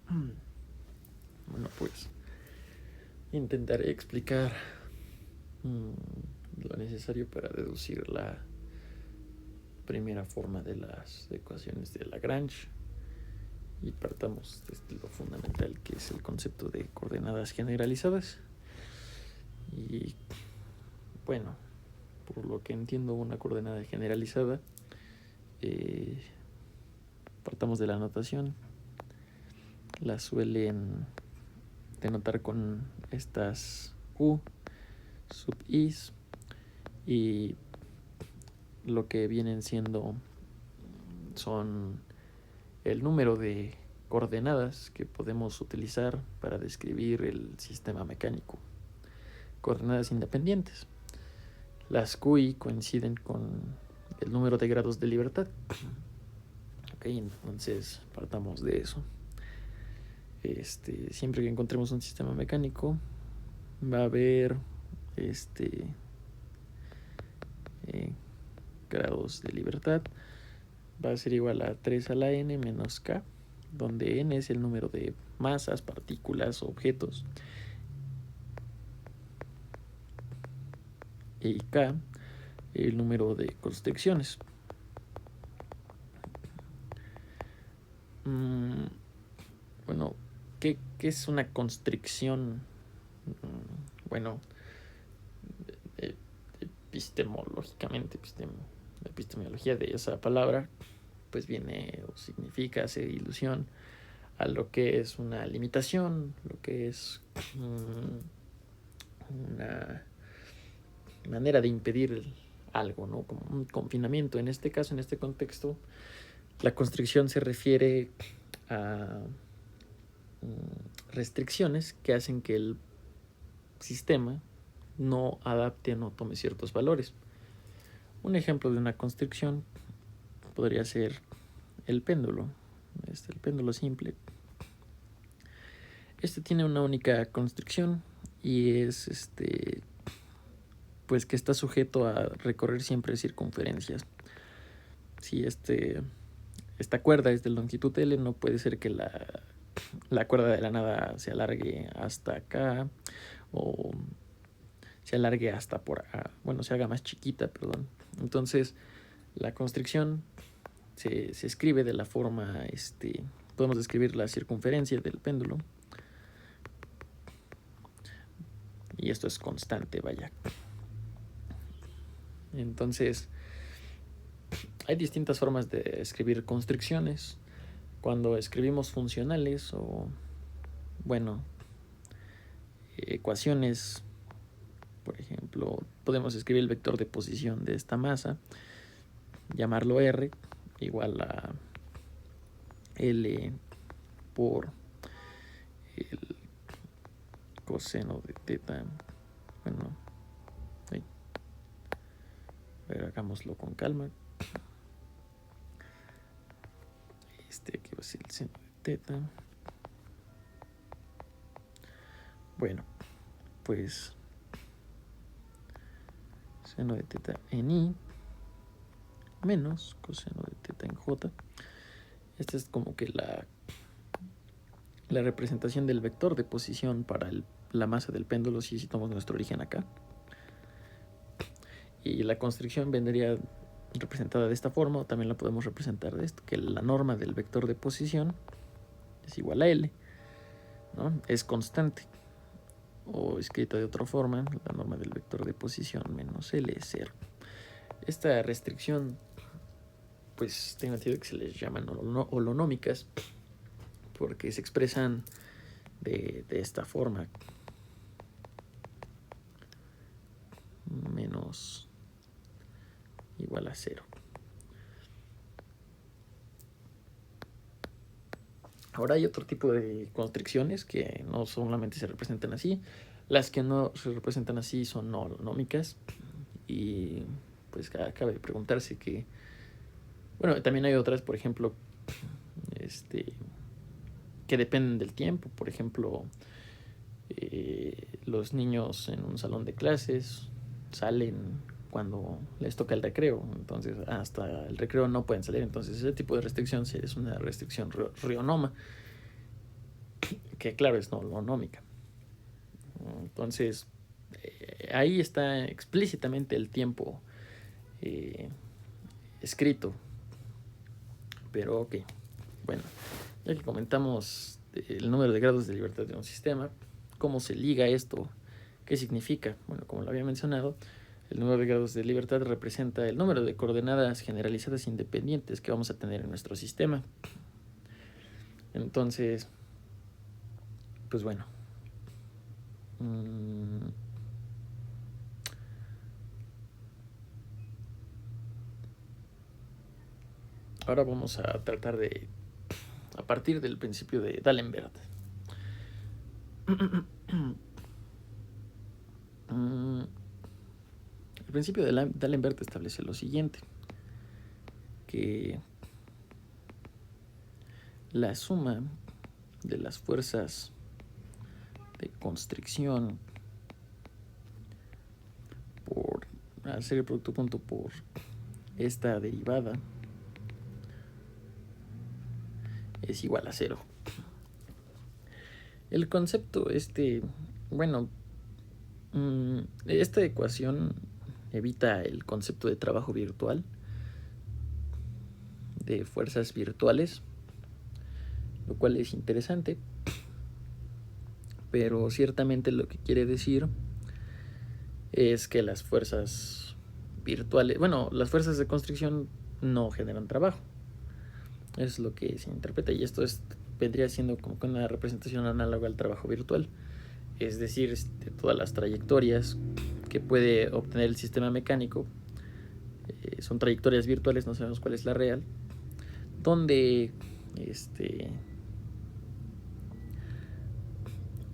Bueno, pues intentaré explicar lo necesario para deducir la primera forma de las ecuaciones de Lagrange y partamos desde lo fundamental, que es el concepto de coordenadas generalizadas. Y bueno, por lo que entiendo, una coordenada generalizada, partamos de la notación, la suelen denotar con estas Q sub i's, y lo que vienen siendo son el número de coordenadas que podemos utilizar para describir el sistema mecánico. Coordenadas independientes. Las QI coinciden con el número de grados de libertad. Ok, entonces partamos de eso. Siempre que encontremos un sistema mecánico, va a haber grados de libertad. Va a ser igual a 3 a la n menos k, donde n es el número de masas, partículas o objetos, y k el número de constricciones. Bueno, ¿qué es una constricción? Bueno, epistemológicamente, la epistemología de esa palabra, pues viene o significa hacer ilusión a lo que es una limitación, lo que es una manera de impedir algo, ¿no? Como un confinamiento. En este caso, en este contexto, la constricción se refiere a restricciones que hacen que el sistema no adapte o no tome ciertos valores. Un ejemplo de una constricción podría ser el péndulo. El péndulo simple. Tiene una única constricción y es pues que está sujeto a recorrer siempre circunferencias. Si esta cuerda es de longitud L, no puede ser que la cuerda de la nada se alargue hasta acá o se alargue hasta por acá. Bueno, se haga más chiquita, perdón. Entonces, la constricción se escribe de la forma, podemos describir la circunferencia del péndulo. Y esto es constante, vaya. Entonces, hay distintas formas de escribir constricciones. Cuando escribimos funcionales o, bueno, ecuaciones, por ejemplo, podemos escribir el vector de posición de esta masa, llamarlo R, igual a L por el coseno de teta. Bueno, a ver, hagámoslo con calma. Aquí va a ser el seno de teta. Bueno, pues seno de teta en I menos coseno de teta en J. Esta es como que la representación del vector de posición para la masa del péndulo si citamos nuestro origen acá. Y la constricción vendría representada de esta forma, o también la podemos representar de esto, que la norma del vector de posición es igual a L, ¿no? Es constante. O escrita de otra forma, la norma del vector de posición menos L es 0. Esta restricción, pues tengo entendido que se les llaman holonómicas, porque se expresan de esta forma. Menos igual a 0. Ahora hay otro tipo de constricciones que no solamente se representan así. Las que no se representan así son no holonómicas. Y pues cabe preguntarse que... Bueno, también hay otras, por ejemplo, que dependen del tiempo. Por ejemplo, los niños en un salón de clases salen cuando les toca el recreo, entonces hasta el recreo no pueden salir. Entonces ese tipo de restricción es una restricción rionoma. que claro es holonómica. Entonces, ahí está explícitamente el tiempo escrito. Pero ok, bueno, ya que comentamos el número de grados de libertad de un sistema, ¿cómo se liga esto? ¿Qué significa? Bueno, como lo había mencionado, el número de grados de libertad representa el número de coordenadas generalizadas independientes que vamos a tener en nuestro sistema. Entonces, pues bueno. Ahora vamos a tratar de, a partir del principio de D'Alembert. El principio de D'Alembert establece lo siguiente, que la suma de las fuerzas de constricción por hacer el producto punto por esta derivada es igual a 0. El concepto bueno, esta ecuación evita el concepto de trabajo virtual, de fuerzas virtuales, lo cual es interesante, pero ciertamente lo que quiere decir es que las fuerzas virtuales, bueno, las fuerzas de constricción no generan trabajo. Es lo que se interpreta, y esto vendría siendo como una representación análoga al trabajo virtual. Es decir, todas las trayectorias que puede obtener el sistema mecánico son trayectorias virtuales, no sabemos cuál es la real, donde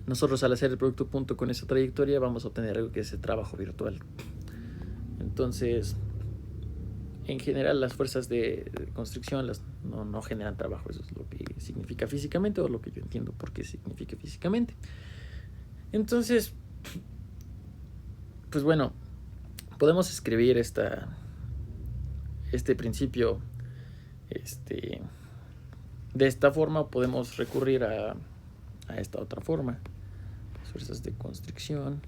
nosotros al hacer el producto punto con esa trayectoria vamos a obtener algo que es el trabajo virtual. Entonces, en general las fuerzas de constricción no generan trabajo. Eso es lo que significa físicamente, o lo que yo entiendo por qué significa físicamente. Entonces, pues bueno, podemos escribir este principio de esta forma. Podemos recurrir a esta otra forma. Las fuerzas de constricción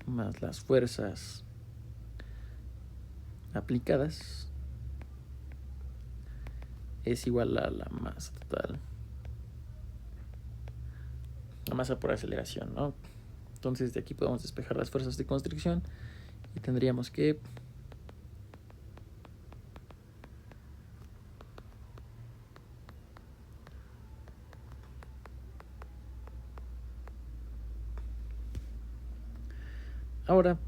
más las fuerzas aplicadas es igual a la masa total, la masa por aceleración, ¿no? Entonces de aquí podemos despejar las fuerzas de constricción y tendríamos que ahora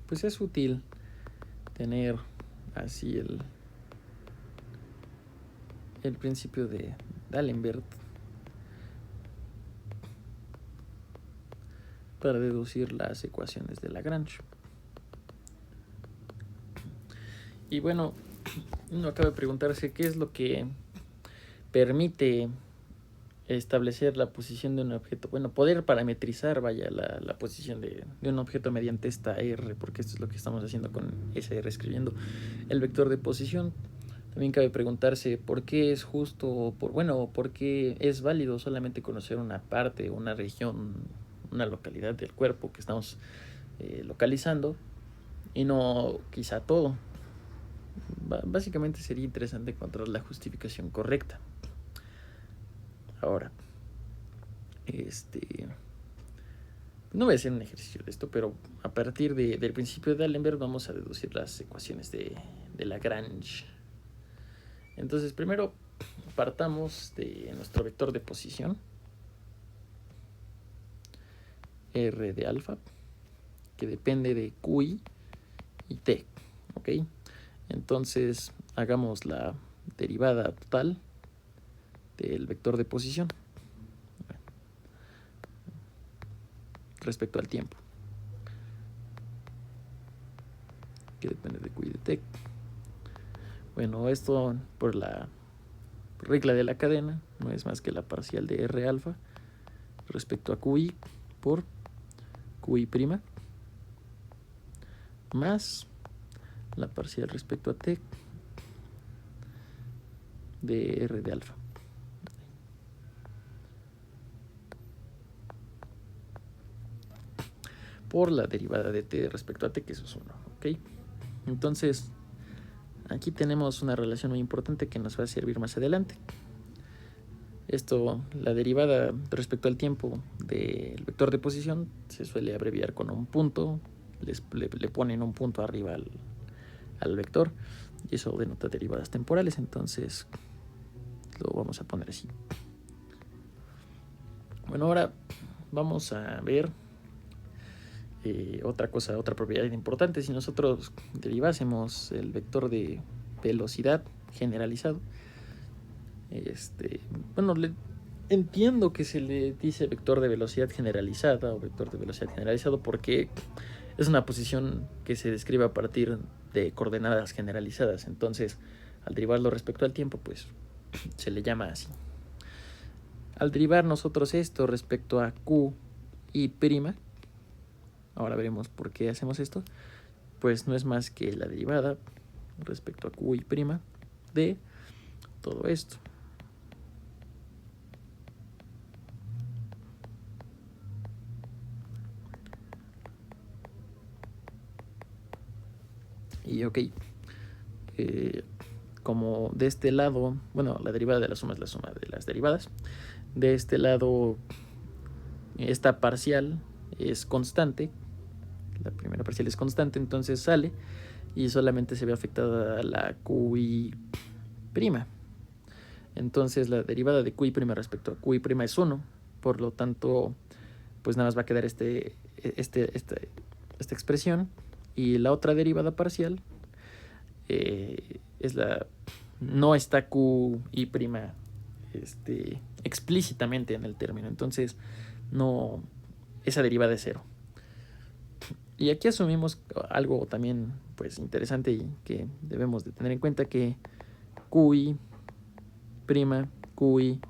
pues es útil tener así el principio de D'Alembert para deducir las ecuaciones de Lagrange. Y bueno, uno acaba de preguntarse qué es lo que permite establecer la posición de un objeto. Bueno, poder parametrizar, la posición de un objeto mediante esta R, porque esto es lo que estamos haciendo con esa R, escribiendo el vector de posición. También cabe preguntarse por qué es justo, por qué es válido solamente conocer una parte, una región, una localidad del cuerpo que estamos localizando, y no quizá todo. Básicamente sería interesante encontrar la justificación correcta. Ahora, no voy a hacer un ejercicio de esto, pero a partir del principio de D'Alembert vamos a deducir las ecuaciones de Lagrange. Entonces, primero partamos de nuestro vector de posición, R de alfa, que depende de QI y T, ¿ok? Entonces, hagamos la derivada total del vector de posición respecto al tiempo, que depende de QI y de T. Bueno, esto por la regla de la cadena no es más que la parcial de R alfa respecto a QI por QI prima más la parcial respecto a T de R de alfa. Por la derivada de t respecto a t, que eso es 1. ¿Ok? Entonces, aquí tenemos una relación muy importante que nos va a servir más adelante. Esto, la derivada respecto al tiempo del vector de posición se suele abreviar con un punto. Le ponen un punto arriba al vector y eso denota derivadas temporales. Entonces lo vamos a poner así. Bueno, ahora vamos a ver otra propiedad importante. Si nosotros derivásemos el vector de velocidad generalizado, bueno, entiendo que se le dice vector de velocidad generalizada o vector de velocidad generalizado porque es una posición que se describe a partir de coordenadas generalizadas. Entonces, al derivarlo respecto al tiempo, pues se le llama así. Al derivar nosotros esto respecto a Q y prima, ahora veremos por qué hacemos esto, pues no es más que la derivada respecto a Q y prima de todo esto. Y ok, como de este lado, bueno, la derivada de la suma es la suma de las derivadas. De este lado, esta parcial es constante. La primera parcial es constante, entonces sale y solamente se ve afectada la QI prima. Entonces la derivada de QI prima respecto a QI prima es 1. Por lo tanto, pues nada más va a quedar esta expresión. Y la otra derivada parcial no está QI prima explícitamente en el término. Entonces, no, esa derivada es 0. Y aquí asumimos algo también pues interesante y que debemos de tener en cuenta, que QI prima, QI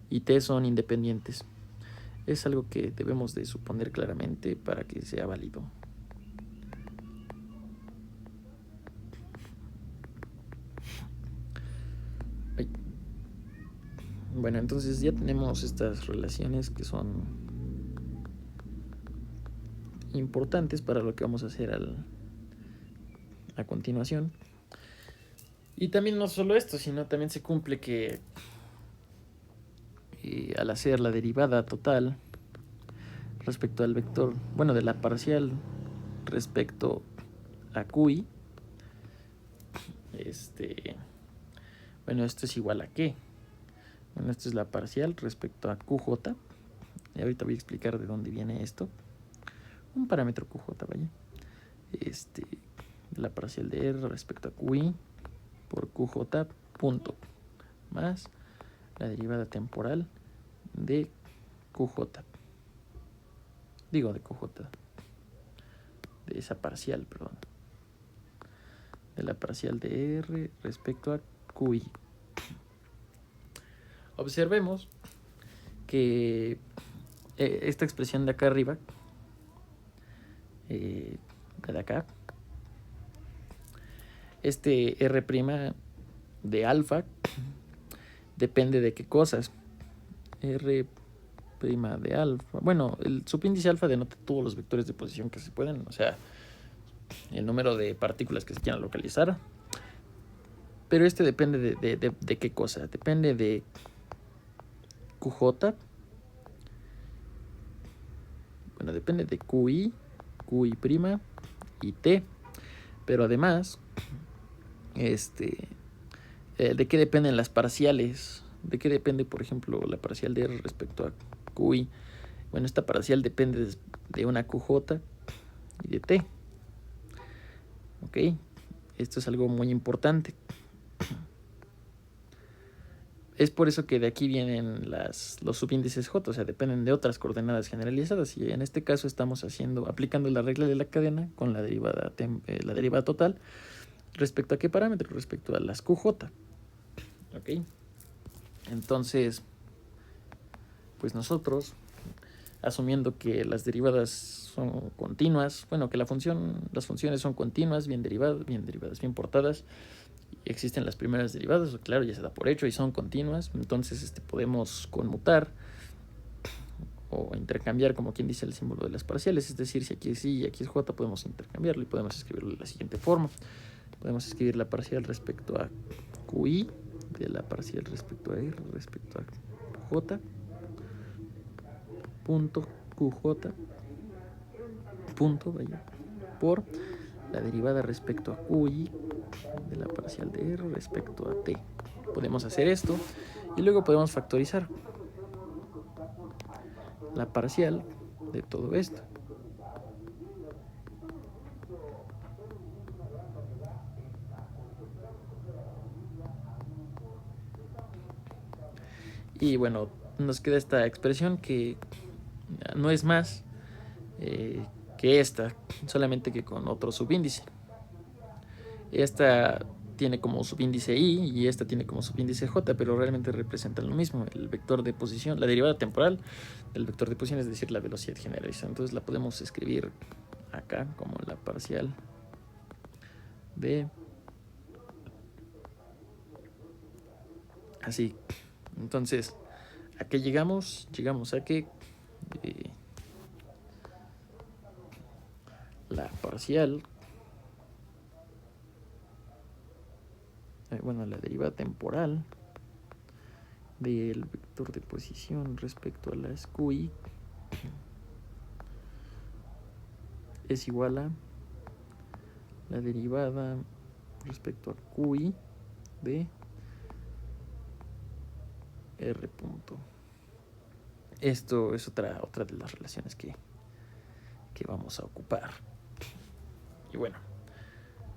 y T son independientes. Es algo que debemos de suponer claramente para que sea válido. Bueno, entonces ya tenemos estas relaciones que son importantes para lo que vamos a hacer a continuación. Y también no solo esto, sino también se cumple que al hacer la derivada total respecto al vector, bueno, de la parcial respecto a QI, bueno, esto es igual a qué. Bueno, esto es la parcial respecto a QJ. Y ahorita voy a explicar de dónde viene esto. Un parámetro QJ, vaya. La parcial de R respecto a QI por QJ punto más la derivada temporal de QJ. Digo de QJ. De esa parcial, perdón. De la parcial de R respecto a QI. Observemos que esta expresión de acá arriba, de acá, R' de alfa depende de qué cosas. R' de alfa, bueno, el subíndice alfa denota todos los vectores de posición que se pueden, o sea, el número de partículas que se quieran localizar. Pero depende de qué cosa. Depende de QJ. Bueno, depende de QI, QI prima y T. Pero además, ¿de qué dependen las parciales? ¿De qué depende, por ejemplo, la parcial de R respecto a QI? Bueno, esta parcial depende de una QJ y de T. ¿Ok? Esto es algo muy importante. Es por eso que de aquí vienen los subíndices J, o sea, dependen de otras coordenadas generalizadas. Y en este caso estamos aplicando la regla de la cadena con la derivada total. ¿Respecto a qué parámetro? Respecto a las QJ. ¿Ok? Entonces, pues nosotros, asumiendo que las derivadas son continuas, bueno, que las funciones son continuas, bien derivadas, bien portadas, existen las primeras derivadas, claro, ya se da por hecho y son continuas, entonces podemos conmutar o intercambiar, como quien dice, el símbolo de las parciales, es decir, si aquí es y aquí es j, podemos intercambiarlo y podemos escribirlo de la siguiente forma. Podemos escribir la parcial respecto a QI de la parcial respecto a R respecto a J punto QJ punto, vaya, por la derivada respecto a QI de la parcial de R respecto a T. Podemos hacer esto y luego podemos factorizar la parcial de todo esto. Y bueno, nos queda esta expresión que no es más que esta, solamente que con otro subíndice. Esta tiene como subíndice i y esta tiene como subíndice j, pero realmente representan lo mismo, el vector de posición, la derivada temporal del vector de posición, es decir, la velocidad generalizada. Entonces la podemos escribir acá como la parcial de así. Entonces, ¿a qué llegamos? Llegamos a que la parcial, bueno, la derivada temporal del vector de posición respecto a las QI es igual a la derivada respecto a QI de R punto. Esto es otra de las relaciones que vamos a ocupar. Y bueno,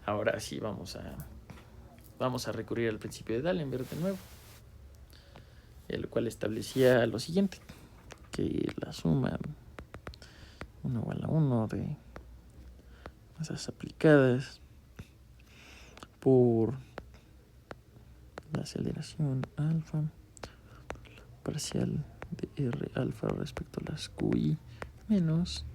ahora sí vamos a recurrir al principio de D'Alembert de nuevo, el cual establecía lo siguiente, que la suma 1 igual a 1 de masas aplicadas por la aceleración alfa parcial de R alfa respecto a las QI menos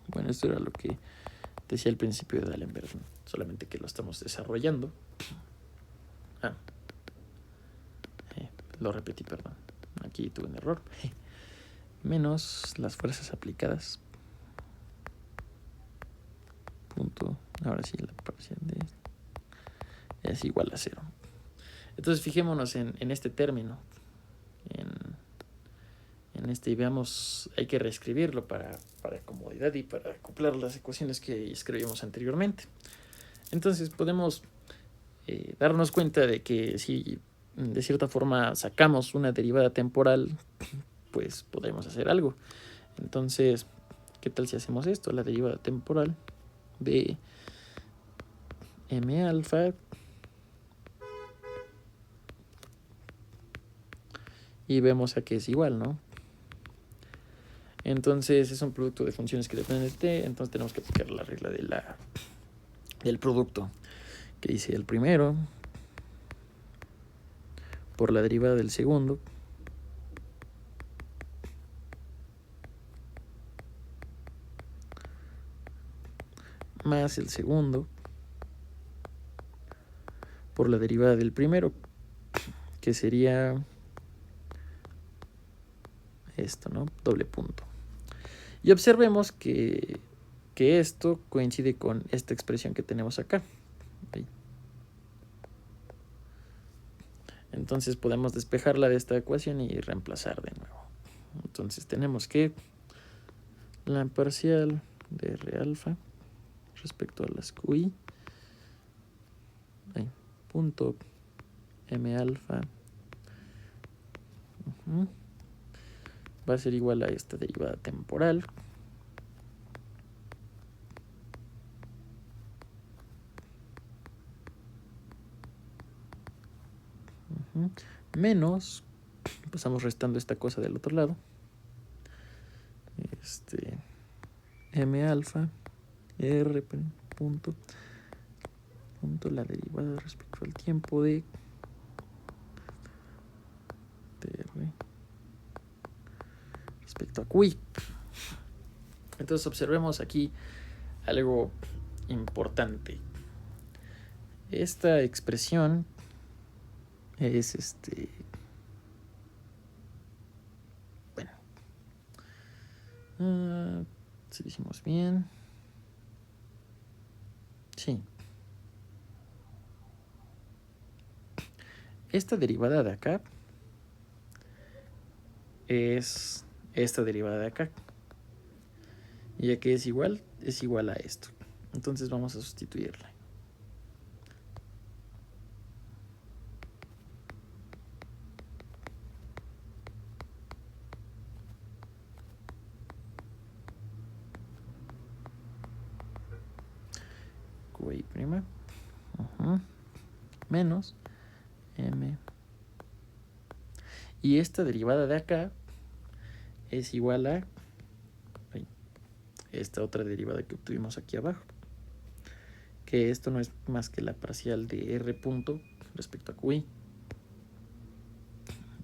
bueno, esto era lo que decía al principio de D'Alembert, solamente que lo estamos desarrollando. Lo repetí, perdón, aquí tuve un error. Menos las fuerzas aplicadas punto, ahora sí la parcial de es igual a 0. Entonces fijémonos en este término, en este, y veamos, hay que reescribirlo para comodidad y para acoplar las ecuaciones que escribimos anteriormente. Entonces podemos darnos cuenta de que si de cierta forma sacamos una derivada temporal, pues podremos hacer algo. Entonces, ¿qué tal si hacemos esto? La derivada temporal de m alfa y vemos a que es igual, ¿no? Entonces es un producto de funciones que dependen de t, entonces tenemos que aplicar la regla del producto, que dice el primero por la derivada del segundo más el segundo por la derivada del primero, que sería esto, ¿no? Doble punto. Y observemos que esto coincide con esta expresión que tenemos acá. Ahí. Entonces podemos despejarla de esta ecuación y reemplazar de nuevo. Entonces tenemos que la parcial de R alfa respecto a las QI punto M alfa va a ser igual a esta derivada temporal menos, pasamos restando esta cosa del otro lado, M alfa R punto la derivada respecto al tiempo de respecto a QI. Entonces observemos aquí algo importante. Esta expresión es bueno, si lo hicimos bien. Sí. Esta derivada de acá es esta derivada de acá. Y ya que es igual a esto. Entonces vamos a sustituirla. QI' menos M. Y esta derivada de acá es igual a esta otra derivada que obtuvimos aquí abajo. Que esto no es más que la parcial de R punto respecto a QI.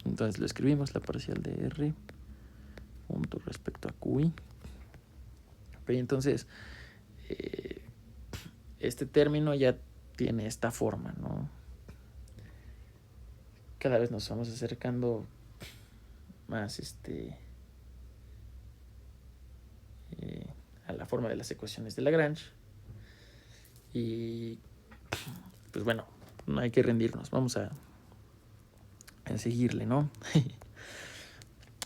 Entonces lo escribimos, la parcial de R punto respecto a QI. Okay, entonces, este término ya tiene esta forma, ¿no? Cada vez nos vamos acercando más a la forma de las ecuaciones de Lagrange. Y pues bueno, no hay que rendirnos, vamos a seguirle, ¿no?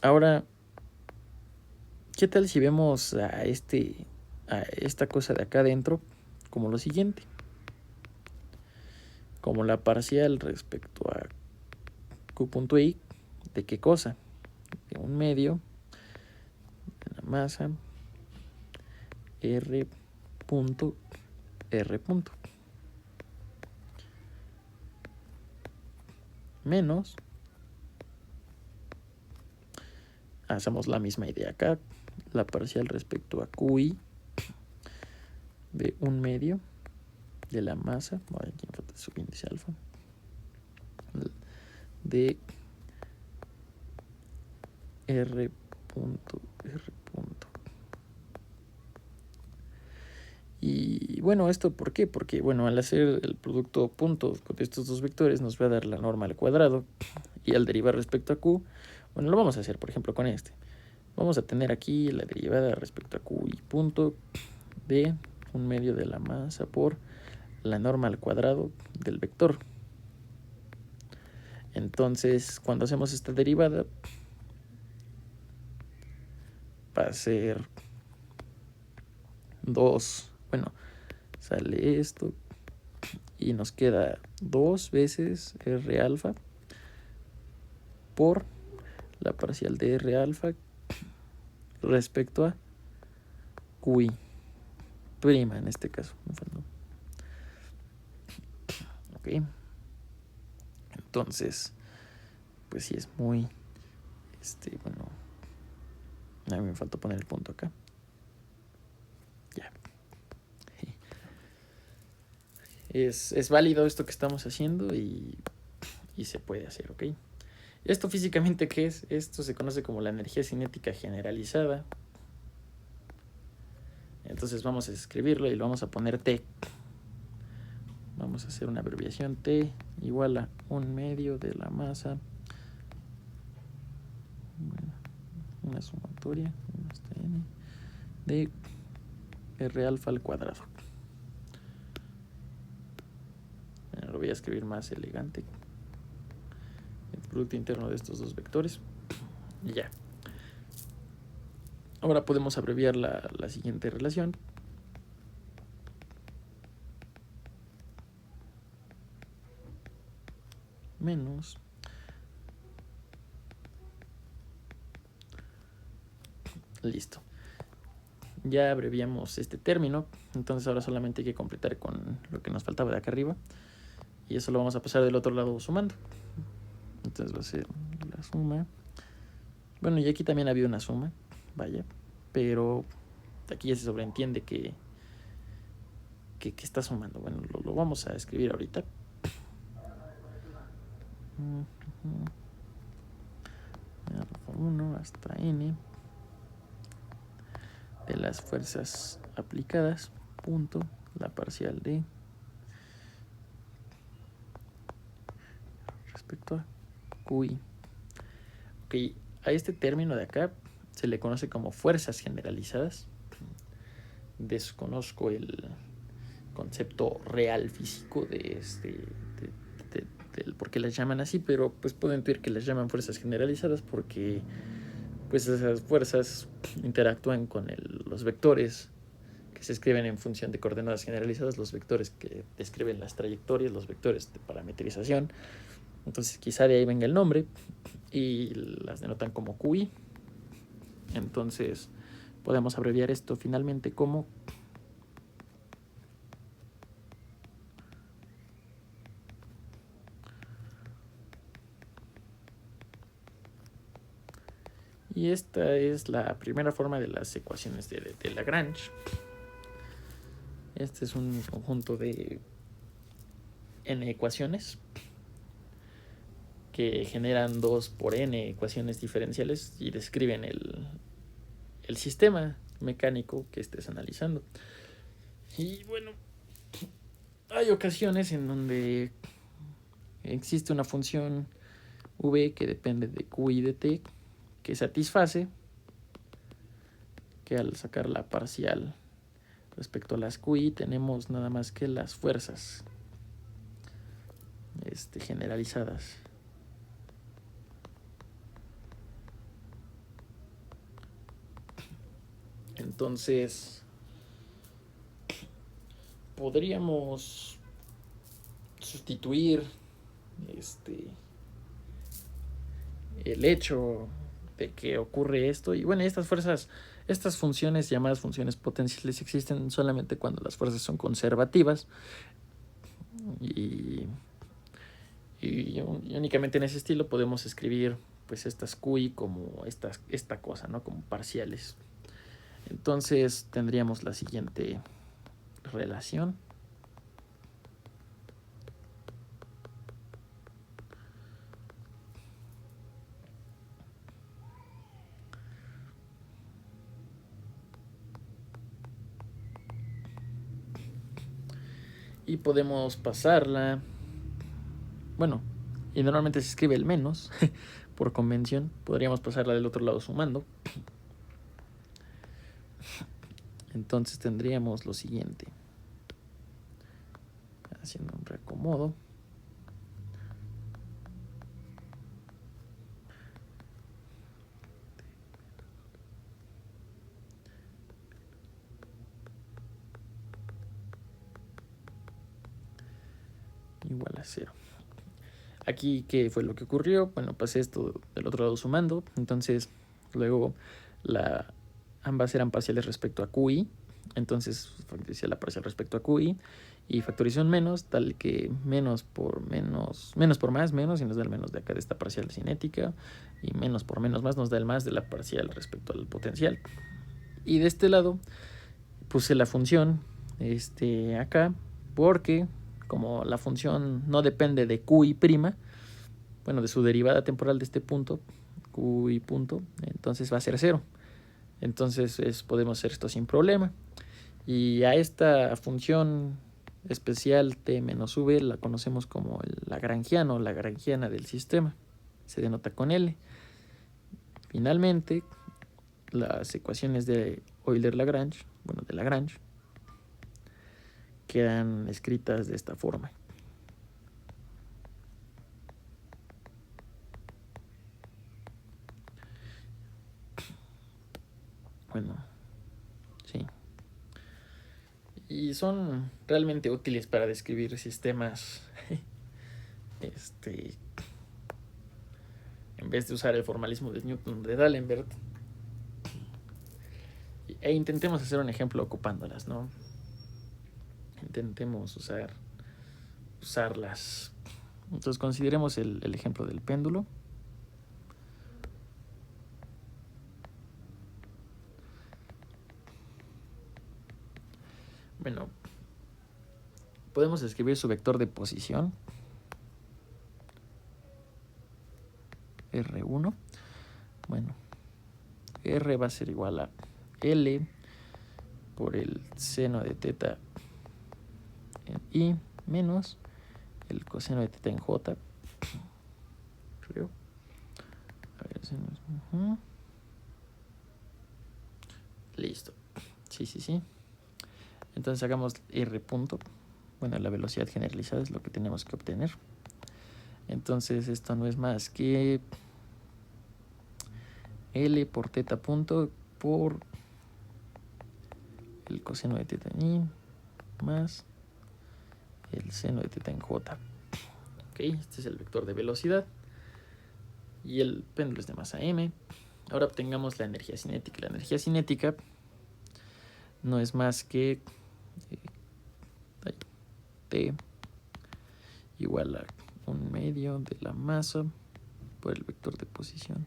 Ahora, ¿qué tal si vemos a esta cosa de acá adentro como lo siguiente? Como la parcial respecto a Q.I, ¿de qué cosa? De un medio de la masa R punto menos, hacemos la misma idea acá, la parcial respecto a QI de un medio de la masa, bueno, aquí me falta su índice alfa, de R punto. Y bueno, ¿esto por qué? Porque bueno, al hacer el producto punto con estos dos vectores nos va a dar la norma al cuadrado, y al derivar respecto a Q, bueno, lo vamos a hacer por ejemplo con este. Vamos a tener aquí la derivada respecto a Q y punto de un medio de la masa por la norma al cuadrado del vector. Entonces, cuando hacemos esta derivada, va a ser 2, bueno, sale esto y nos queda 2 veces R alfa por la parcial de R alfa respecto a QI prima en este caso. Ok. Entonces, pues sí es muy, bueno, a mí me faltó poner el punto acá. Ya. Es válido esto que estamos haciendo y se puede hacer, ¿ok? ¿Esto físicamente qué es? Esto se conoce como la energía cinética generalizada. Entonces vamos a escribirlo y lo vamos a poner T. Vamos a hacer una abreviación T igual a un medio de la masa. Bueno, una sumatoria N de R alfa al cuadrado. Bueno, lo voy a escribir más elegante. El producto interno de estos dos vectores. Y ya. Ahora podemos abreviar la siguiente relación. Menos listo. Ya abreviamos este término. Entonces ahora solamente hay que completar con lo que nos faltaba de acá arriba. Y eso lo vamos a pasar del otro lado sumando. Entonces va a ser la suma. Bueno, y aquí también había una suma. Vaya. Pero aquí ya se sobreentiende que está sumando. Bueno, lo vamos a escribir ahorita. R1 hasta N las fuerzas aplicadas, punto, la parcial de respecto a QI. Ok, a este término de acá se le conoce como fuerzas generalizadas. Desconozco el concepto real físico de del por qué las llaman así, pero pues puedo intuir que las llaman fuerzas generalizadas porque pues esas fuerzas interactúan con los vectores que se escriben en función de coordenadas generalizadas, los vectores que describen las trayectorias, los vectores de parametrización. Entonces quizá de ahí venga el nombre y las denotan como QI. Entonces podemos abreviar esto finalmente como y esta es la primera forma de las ecuaciones de Lagrange. Este es un conjunto de n ecuaciones que generan 2 por n ecuaciones diferenciales y describen el sistema mecánico que estés analizando. Y bueno, hay ocasiones en donde existe una función v que depende de QI de t que satisface que al sacar la parcial respecto a las QI tenemos nada más que las fuerzas generalizadas. Entonces podríamos sustituir el hecho de que ocurre esto. Y bueno, estas funciones llamadas funciones potenciales existen solamente cuando las fuerzas son conservativas y únicamente en ese estilo podemos escribir pues estas QI como esta cosa, ¿no? Como parciales. Entonces tendríamos la siguiente relación. Y podemos pasarla, bueno, y normalmente se escribe el menos por convención, podríamos pasarla del otro lado sumando. Entonces tendríamos lo siguiente, haciendo un reacomodo. Igual a 0. Aquí, ¿qué fue lo que ocurrió? Bueno, pasé esto del otro lado sumando. Entonces, luego ambas eran parciales respecto a QI. Entonces, factoricé la parcial respecto a QI. Y factoricé un menos, tal que menos por más, menos, y nos da el menos de acá de esta parcial cinética. Y menos por menos más nos da el más de la parcial respecto al potencial. Y de este lado, puse la función acá, porque como la función no depende de QI', bueno, de su derivada temporal de este punto, QI punto, entonces va a ser 0. Entonces podemos hacer esto sin problema. Y a esta función especial t menos v la conocemos como el lagrangiano, la lagrangiana del sistema. Se denota con L. Finalmente, las ecuaciones de Euler-Lagrange, bueno, de Lagrange, quedan escritas de esta forma. Bueno, sí. Y son realmente útiles para describir sistemas en vez de usar el formalismo de Newton de D'Alembert. E intentemos hacer un ejemplo ocupándolas, ¿no? Intentemos usarlas. Entonces consideremos el ejemplo del péndulo. Bueno, podemos escribir su vector de posición, R1. Bueno, R va a ser igual a L por el seno de teta en I menos el coseno de teta en J. Creo. A ver, listo. Sí. Entonces hagamos R punto. Bueno, la velocidad generalizada es lo que tenemos que obtener. Entonces esto no es más que L por teta punto por el coseno de teta en I más el seno de teta en J. Ok, este es el vector de velocidad. Y el péndulo es de masa m. Ahora obtengamos la energía cinética. La energía cinética no es más que T igual a 1/2 de la masa por el vector de posición.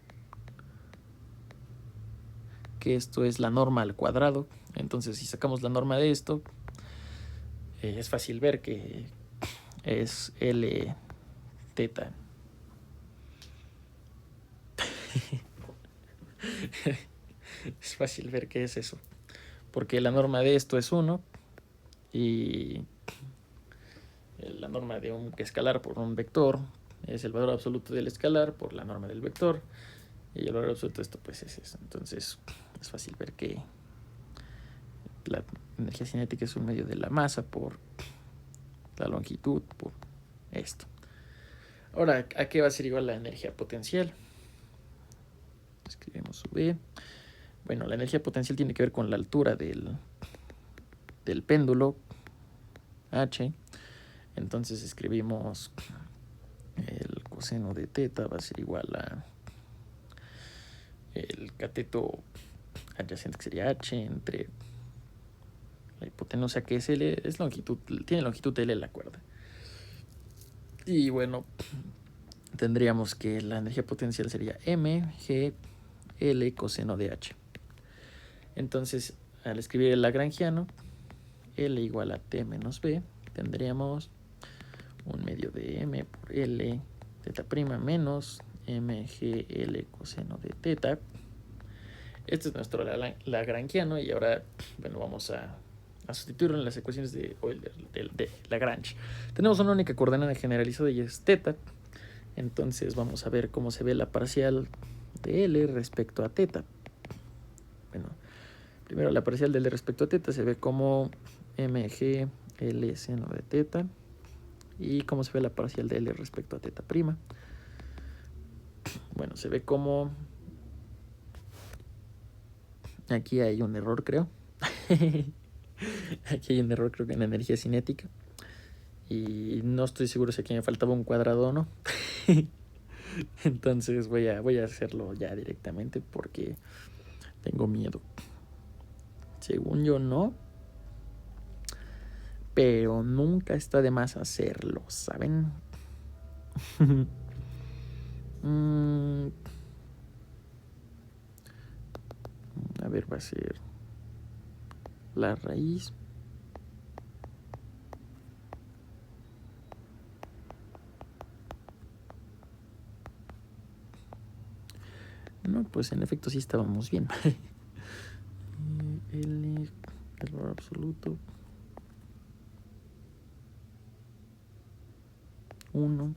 Que esto es la norma al cuadrado. Entonces, si sacamos la norma de esto, es fácil ver que es L teta. Es fácil ver que es eso. Porque la norma de esto es 1 y la norma de un escalar por un vector es el valor absoluto del escalar por la norma del vector. Y el valor absoluto de esto pues es eso. Entonces es fácil ver que la energía cinética es 1/2 de la masa por la longitud por esto. Ahora, ¿a qué va a ser igual la energía potencial? Escribimos V. Bueno, la energía potencial tiene que ver con la altura del péndulo H. Entonces escribimos el coseno de teta va a ser igual a el cateto adyacente, que sería H, entre la hipotenusa, que es L, es longitud, tiene longitud L la cuerda. Y bueno, tendríamos que la energía potencial sería mg L coseno de H. Entonces, al escribir el lagrangiano, L igual a T menos B, tendríamos 1/2 de M por L teta prima menos mgl coseno de teta. Este es nuestro lagrangiano y ahora, bueno, vamos a sustituirlo en las ecuaciones de Euler, de Lagrange. Tenemos una única coordenada generalizada y es teta. Entonces vamos a ver cómo se ve la parcial de L respecto a teta. Bueno, primero la parcial de L respecto a teta se ve como mg L seno de teta. Y cómo se ve la parcial de L respecto a teta prima. Bueno, se ve como... Aquí hay un error, creo. Aquí hay un error, creo que en la energía cinética. Y no estoy seguro si aquí me faltaba un cuadrado o no. Entonces voy a hacerlo ya directamente porque tengo miedo. Según yo no. Pero nunca está de más hacerlo, ¿saben? A ver, va a ser la raíz. No, pues en efecto sí estábamos bien. L, error absoluto. 1.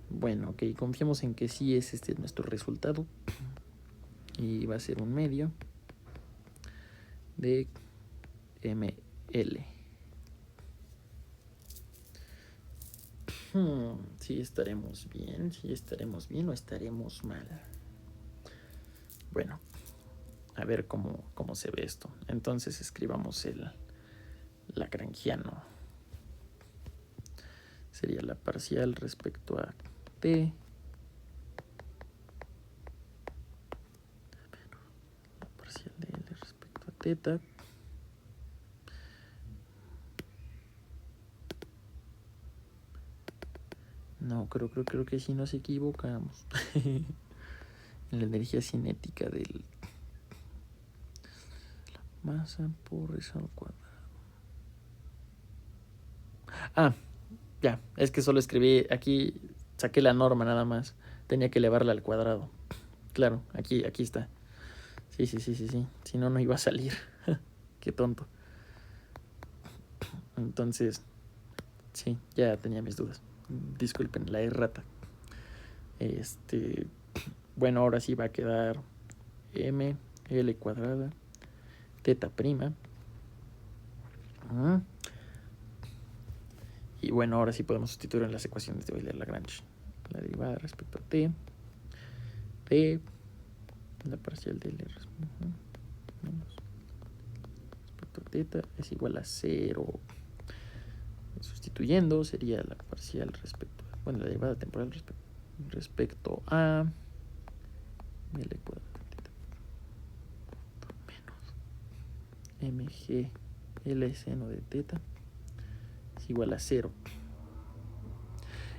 Bueno, ok, confiamos en que sí es este nuestro resultado. Y va a ser 1/2 de ML. Sí estaremos bien o estaremos mal. Bueno, a ver cómo se ve esto. Entonces escribamos el lagrangiano. Sería la parcial respecto a T. La parcial de L respecto a teta. No, creo que sí nos equivocamos. En la energía cinética del masa por eso al cuadrado. Ah, ya, es que solo escribí aquí, saqué la norma nada más. Tenía que elevarla al cuadrado. Claro, aquí está. Sí. Si no, no iba a salir. Qué tonto. Entonces, sí, ya tenía mis dudas. Disculpen la errata. Bueno, ahora sí va a quedar m, l cuadrada, teta prima. Y bueno, ahora sí podemos sustituir en las ecuaciones de Euler-Lagrange. La derivada respecto a t de la parcial de L menos respecto a teta es igual a 0. Sustituyendo sería la parcial respecto a, bueno, la derivada temporal respecto a L cuadrado teta menos mg L seno de teta es igual a 0.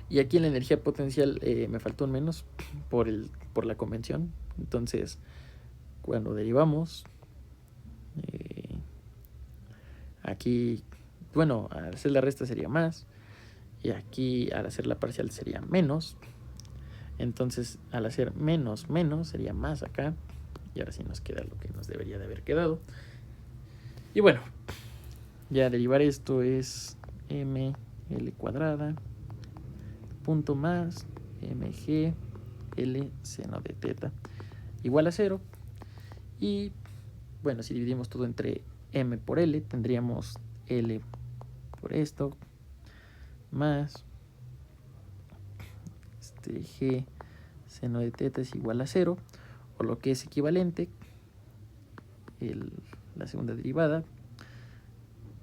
Y aquí en la energía potencial me faltó un menos por la convención. Entonces, cuando derivamos, aquí, bueno, al hacer la resta sería más. Y aquí al hacer la parcial sería menos. Entonces, al hacer menos sería más acá. Y ahora sí nos queda lo que nos debería de haber quedado. Y bueno, ya derivar esto es ml cuadrada punto más mg L seno de teta igual a 0. Y bueno, si dividimos todo entre m por L, tendríamos L por esto más G seno de teta es igual a 0, o lo que es equivalente, la segunda derivada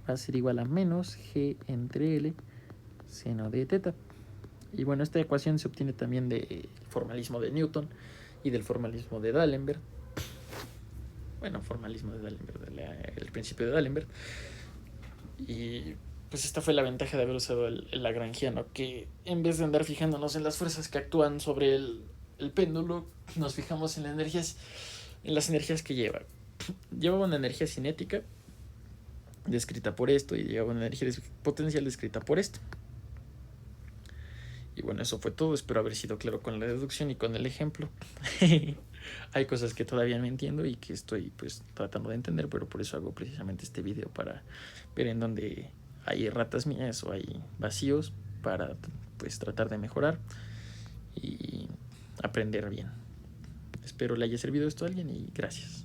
va a ser igual a menos G entre L seno de teta. Y bueno, esta ecuación se obtiene también del formalismo de Newton y del formalismo de D'Alembert. Bueno, formalismo de D'Alembert, el principio de D'Alembert. Y pues esta fue la ventaja de haber usado el lagrangiano, que en vez de andar fijándonos en las fuerzas que actúan sobre el péndulo, nos fijamos en las energías que lleva. Llevaba una energía cinética descrita por esto y llevaba una energía potencial descrita por esto. Y bueno, eso fue todo. Espero haber sido claro con la deducción y con el ejemplo. Hay cosas que todavía no entiendo y que estoy pues tratando de entender, pero por eso hago precisamente este video, para ver en dónde hay erratas mías o hay vacíos, para pues tratar de mejorar y aprender bien. Espero le haya servido esto a alguien y gracias.